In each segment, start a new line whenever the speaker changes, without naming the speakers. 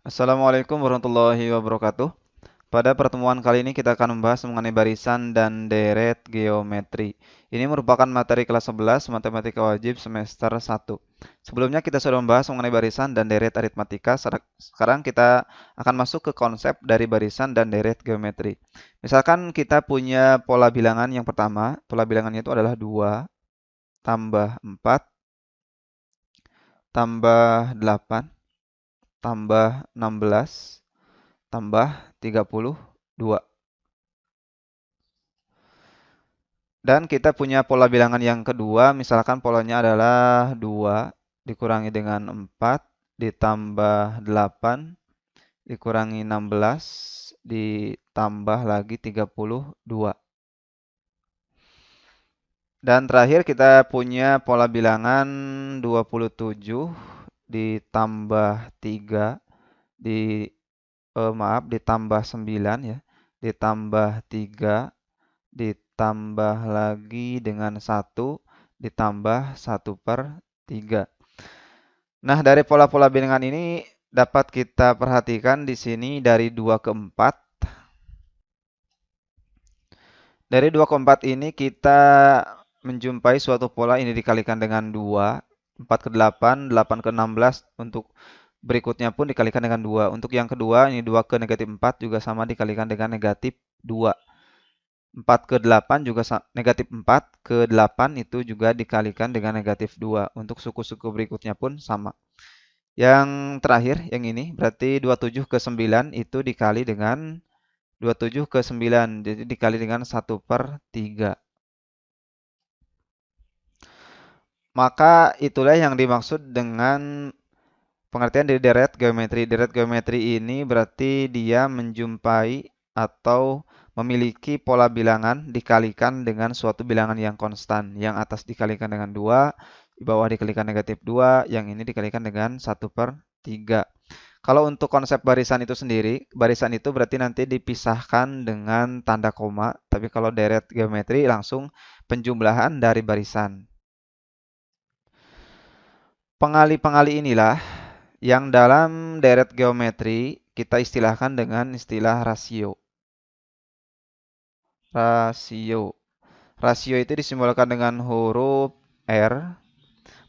Assalamualaikum warahmatullahi wabarakatuh. Pada pertemuan kali ini kita akan membahas mengenai barisan dan deret geometri. Ini merupakan materi kelas 11 Matematika Wajib semester 1. Sebelumnya kita sudah membahas mengenai barisan dan deret aritmatika. Sekarang kita akan masuk ke konsep dari barisan dan deret geometri. Misalkan kita punya pola bilangan yang pertama. Pola bilangannya itu adalah 2 tambah 4 tambah 8 tambah 16 tambah 32. Dan kita punya pola bilangan yang kedua, misalkan polanya adalah 2 dikurangi dengan 4 ditambah 8 dikurangi 16 ditambah lagi 32. Dan terakhir kita punya pola bilangan 27 ditambah 3 di ditambah 9 ya, ditambah 3 ditambah lagi dengan 1 ditambah 1/3. Nah, dari pola-pola bilangan ini dapat kita perhatikan di sini dari 2 ke 4. Dari 2 ke 4 ini kita menjumpai suatu pola ini dikalikan dengan 2, 4 ke 8, 8 ke 16 untuk berikutnya pun dikalikan dengan 2. Untuk yang kedua ini 2 ke negatif 4 juga sama dikalikan dengan negatif 2. 4 ke 8 juga negatif 4 ke 8 itu juga dikalikan dengan negatif 2. Untuk suku-suku berikutnya pun sama. Yang terakhir, yang ini berarti 27 ke 9 itu dikali dengan 27 ke 9. Jadi dikali dengan 1/3. Maka itulah yang dimaksud dengan pengertian dari deret geometri. Deret geometri ini berarti dia menjumpai atau memiliki pola bilangan dikalikan dengan suatu bilangan yang konstan. Yang atas dikalikan dengan 2, di bawah dikalikan negatif 2, yang ini dikalikan dengan 1/3. Kalau untuk konsep barisan itu sendiri, barisan itu berarti nanti dipisahkan dengan tanda koma. Tapi kalau deret geometri langsung penjumlahan dari barisan. Pengali-pengali inilah yang dalam deret geometri kita istilahkan dengan istilah rasio. Rasio. Rasio itu disimbolkan dengan huruf R.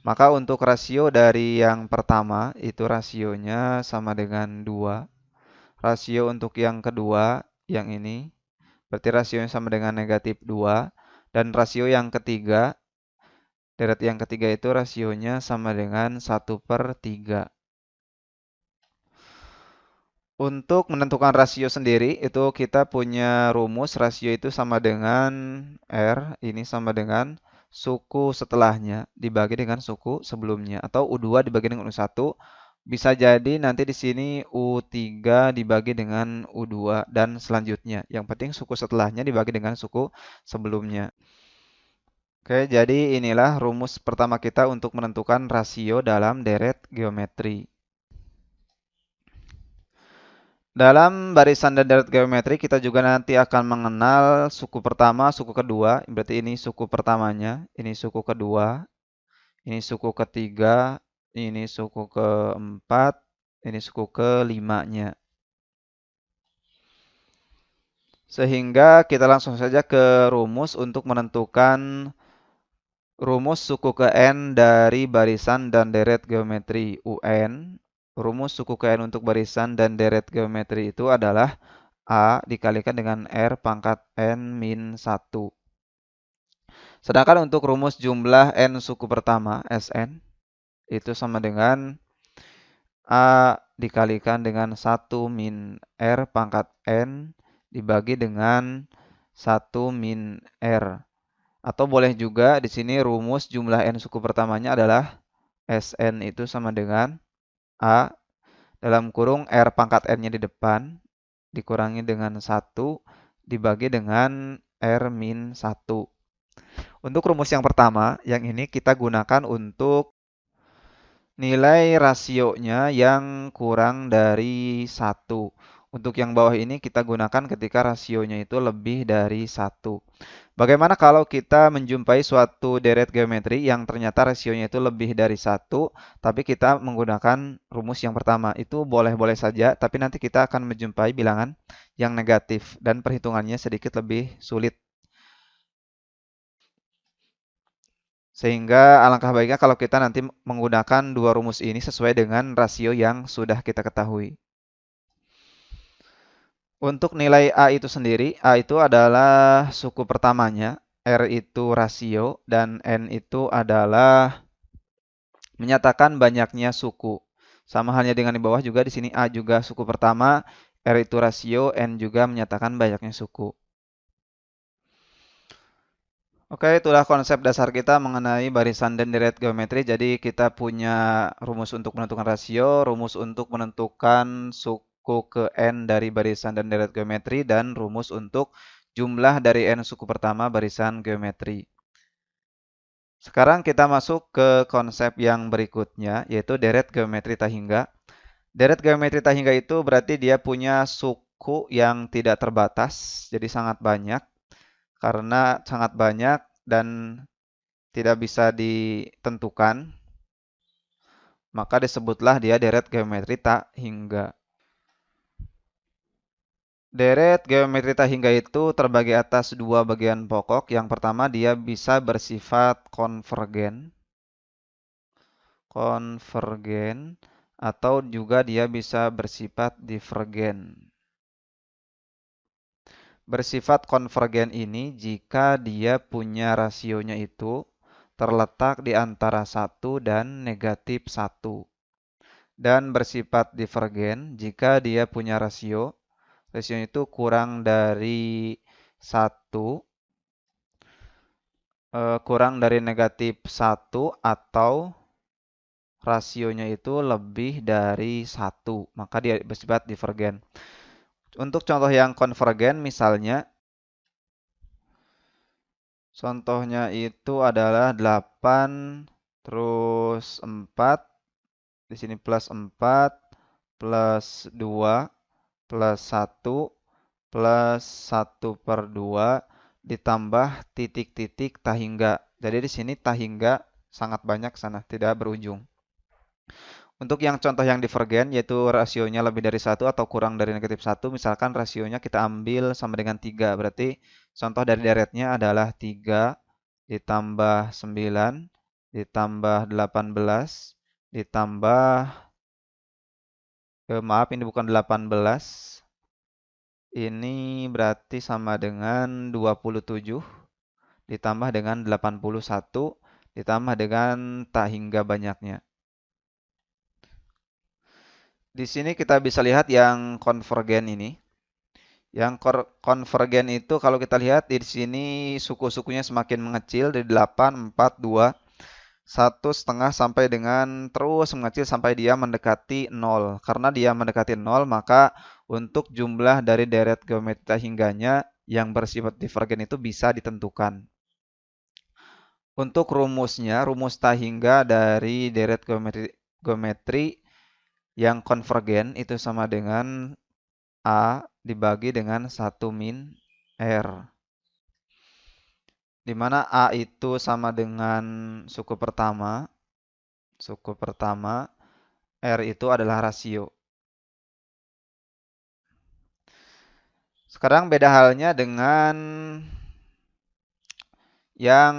Maka untuk rasio dari yang pertama itu rasionya sama dengan 2. Rasio untuk yang kedua, yang ini, berarti rasionya sama dengan negatif 2. Dan rasio yang ketiga, deret yang ketiga itu rasionya sama dengan 1/3. Untuk menentukan rasio sendiri, itu kita punya rumus rasio itu sama dengan R, ini sama dengan suku setelahnya dibagi dengan suku sebelumnya. Atau U2 dibagi dengan U1. Bisa jadi nanti di sini U3 dibagi dengan U2 dan selanjutnya. Yang penting suku setelahnya dibagi dengan suku sebelumnya. Oke, jadi inilah rumus pertama kita untuk menentukan rasio dalam deret geometri. Dalam barisan dan deret geometri kita juga nanti akan mengenal suku pertama, suku kedua. Berarti ini suku pertamanya, ini suku kedua, ini suku ketiga, ini suku keempat, ini suku kelimanya. Sehingga kita langsung saja ke rumus untuk menentukan rumus suku ke N dari barisan dan deret geometri UN. Rumus suku ke N untuk barisan dan deret geometri itu adalah A dikalikan dengan R pangkat N min 1. Sedangkan untuk rumus jumlah N suku pertama, Sn, itu sama dengan A dikalikan dengan 1 min R pangkat N dibagi dengan 1 min R. Atau boleh juga di sini rumus jumlah N suku pertamanya adalah Sn itu sama dengan A dalam kurung R pangkat N-nya di depan dikurangi dengan 1 dibagi dengan R min 1. Untuk rumus yang pertama, yang ini kita gunakan untuk nilai rasionya yang kurang dari 1. Untuk yang bawah ini kita gunakan ketika rasionya itu lebih dari 1. Bagaimana kalau kita menjumpai suatu deret geometri yang ternyata rasionya itu lebih dari satu, tapi kita menggunakan rumus yang pertama? Itu boleh-boleh saja, tapi nanti kita akan menjumpai bilangan yang negatif dan perhitungannya sedikit lebih sulit. Sehingga alangkah baiknya kalau kita nanti menggunakan dua rumus ini sesuai dengan rasio yang sudah kita ketahui. Untuk nilai A itu sendiri, A itu adalah suku pertamanya, R itu rasio, dan N itu adalah menyatakan banyaknya suku. Sama halnya dengan di bawah juga di sini A juga suku pertama, R itu rasio, N juga menyatakan banyaknya suku. Oke, itulah konsep dasar kita mengenai barisan dan deret geometri. Jadi kita punya rumus untuk menentukan rasio, rumus untuk menentukan suku ke N dari barisan dan deret geometri, dan rumus untuk jumlah dari N suku pertama barisan geometri. Sekarang kita masuk ke konsep yang berikutnya, yaitu deret geometri tahingga. Deret geometri tahingga itu berarti dia punya suku yang tidak terbatas, jadi sangat banyak. Karena sangat banyak dan tidak bisa ditentukan, maka disebutlah dia deret geometri tahingga. Deret geometri tahingga itu terbagi atas dua bagian pokok. Yang pertama, dia bisa bersifat konvergen, atau juga dia bisa bersifat divergen. Bersifat konvergen ini jika dia punya rasionya itu terletak di antara 1 dan negatif 1. Dan bersifat divergen jika dia punya rasionya itu kurang dari 1, kurang dari negatif 1, atau rasionya itu lebih dari 1, maka dia bersifat divergen. Untuk contoh yang konvergen misalnya, contohnya itu adalah 8 terus 4, di sini plus 4 plus 2 plus 1 plus 1/2 ditambah titik-titik tahingga. Jadi di sini tahingga sangat banyak sana, tidak berujung. Untuk yang contoh yang divergen, yaitu rasionya lebih dari 1 atau kurang dari negatif 1, misalkan rasionya kita ambil sama dengan 3. Berarti contoh dari deretnya adalah 3 ditambah 9 ditambah 18 ditambah, maaf ini bukan 18, ini berarti sama dengan 27 ditambah dengan 81 ditambah dengan tahingga banyaknya. Di sini kita bisa lihat yang konvergen ini. Yang konvergen itu kalau kita lihat di sini suku-sukunya semakin mengecil dari 8, 4, 2, 1,5 sampai dengan terus mengecil sampai dia mendekati 0. Karena dia mendekati 0, maka untuk jumlah dari deret geometri tahingganya yang bersifat divergen itu bisa ditentukan. Untuk rumusnya, rumus tahingga dari deret geometri yang konvergen itu sama dengan A dibagi dengan 1 min R. Di mana A itu sama dengan suku pertama, R itu adalah rasio. Sekarang beda halnya dengan yang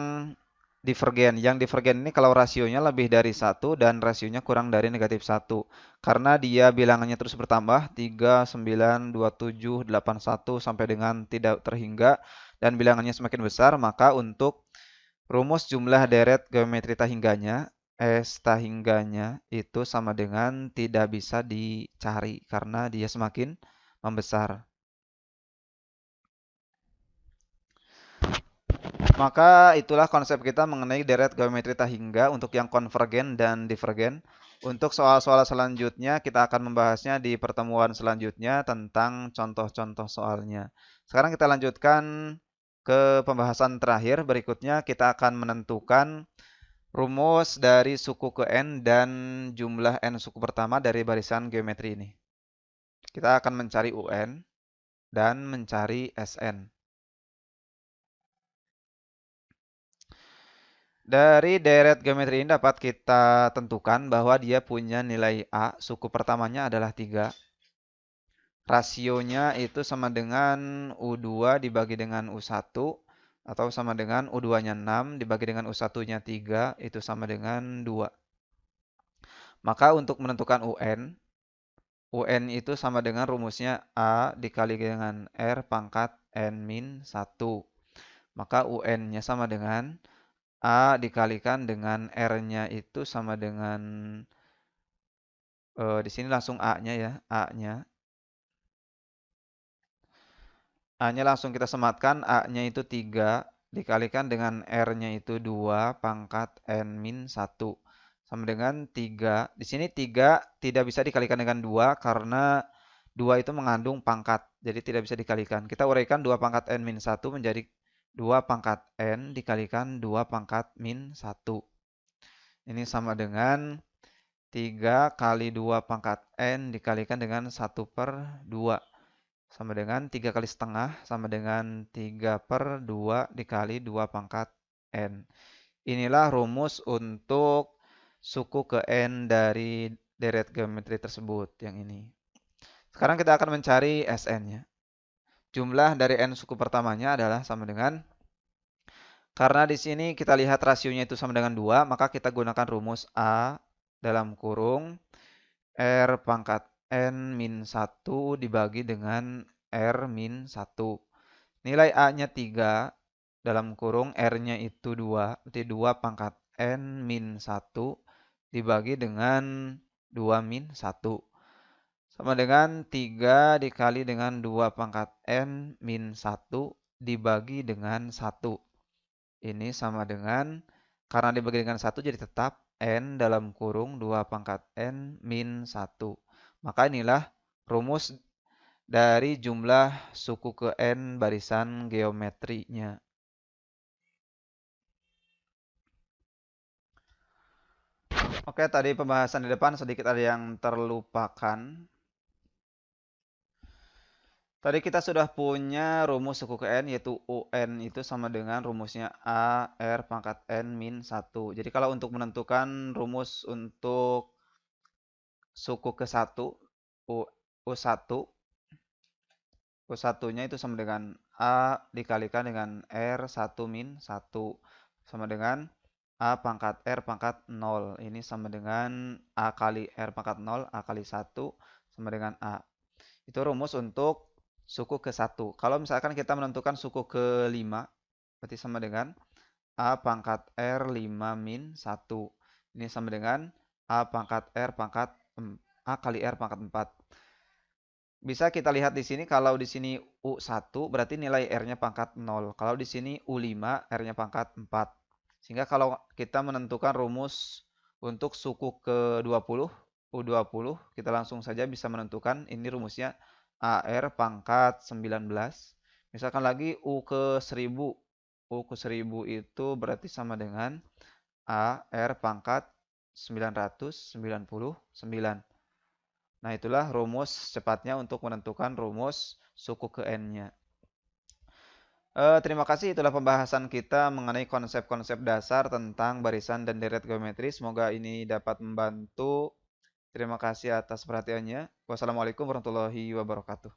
divergen. Yang divergen ini kalau rasionya lebih dari 1 dan rasionya kurang dari negatif 1. Karena dia bilangannya terus bertambah, 3, 9, 27, 81 sampai dengan tidak terhingga, dan bilangannya semakin besar, maka untuk rumus jumlah deret geometri tahingganya, S tahingganya itu sama dengan tidak bisa dicari karena dia semakin membesar. Maka itulah konsep kita mengenai deret geometri tahingga untuk yang konvergen dan divergen. Untuk soal-soal selanjutnya kita akan membahasnya di pertemuan selanjutnya tentang contoh-contoh soalnya. Sekarang kita lanjutkan ke pembahasan terakhir. Berikutnya kita akan menentukan rumus dari suku ke N dan jumlah N suku pertama dari barisan geometri ini. Kita akan mencari UN dan mencari SN. Dari deret geometri ini dapat kita tentukan bahwa dia punya nilai A, suku pertamanya adalah 3. Rasionya itu sama dengan U2 dibagi dengan U1, atau sama dengan U2-nya 6 dibagi dengan U1-nya 3, itu sama dengan 2. Maka untuk menentukan UN itu sama dengan rumusnya A dikali dengan R pangkat N min 1. Maka UN-nya sama dengan A dikalikan dengan R-nya itu sama dengan, di sini langsung A-nya ya, A-nya. A-nya langsung kita sematkan, A-nya itu 3 dikalikan dengan R-nya itu 2 pangkat N min 1. Sama dengan 3. Di sini 3 tidak bisa dikalikan dengan 2 karena 2 itu mengandung pangkat. Jadi tidak bisa dikalikan. Kita uraikan 2 pangkat N min 1 menjadi 2 pangkat N dikalikan 2 pangkat min 1. Ini sama dengan 3 kali 2 pangkat N dikalikan dengan 1 per 2. Sama dengan 3 kali setengah, sama dengan 3 per 2 dikali 2 pangkat N. Inilah rumus untuk suku ke N dari deret geometri tersebut, yang ini. Sekarang kita akan mencari Sn-nya. Jumlah dari N suku pertamanya adalah sama dengan, karena di sini kita lihat rasionya itu sama dengan 2, maka kita gunakan rumus A dalam kurung R pangkat N min 1 dibagi dengan R min 1. Nilai A-nya 3, dalam kurung R-nya itu 2, berarti 2 pangkat N min 1 dibagi dengan 2 min 1. Sama dengan 3 dikali dengan 2 pangkat N min 1 dibagi dengan 1. Ini sama dengan, karena dibagi dengan 1 jadi tetap N dalam kurung 2 pangkat N min 1. Maka inilah rumus dari jumlah suku ke N barisan geometrinya. Oke, tadi pembahasan di depan sedikit ada yang terlupakan. Tadi kita sudah punya rumus suku ke N, yaitu UN itu sama dengan rumusnya A R pangkat N min 1. Jadi kalau untuk menentukan rumus untuk suku ke 1, U1, U1-nya itu sama dengan A dikalikan dengan R1 min 1. Sama dengan A pangkat R pangkat 0. Ini sama dengan A kali R pangkat 0, A kali 1 sama dengan A. Itu rumus untuk suku ke 1. Kalau misalkan kita menentukan suku ke 5, berarti sama dengan A pangkat R 5 min 1. Ini sama dengan A pangkat R pangkat A kali R pangkat 4. Bisa kita lihat di sini, kalau di sini U1 berarti nilai R-nya pangkat 0. Kalau di sini U5 R-nya pangkat 4. Sehingga kalau kita menentukan rumus untuk suku ke-20, U20, kita langsung saja bisa menentukan ini rumusnya AR pangkat 19. Misalkan lagi U ke-1000. U ke-1000 itu berarti sama dengan AR pangkat 999. Nah, itulah rumus cepatnya untuk menentukan rumus suku ke N-nya. Terima kasih, itulah pembahasan kita mengenai konsep-konsep dasar tentang barisan dan deret geometri. Semoga ini dapat membantu. Terima kasih atas perhatiannya. Wassalamualaikum warahmatullahi wabarakatuh.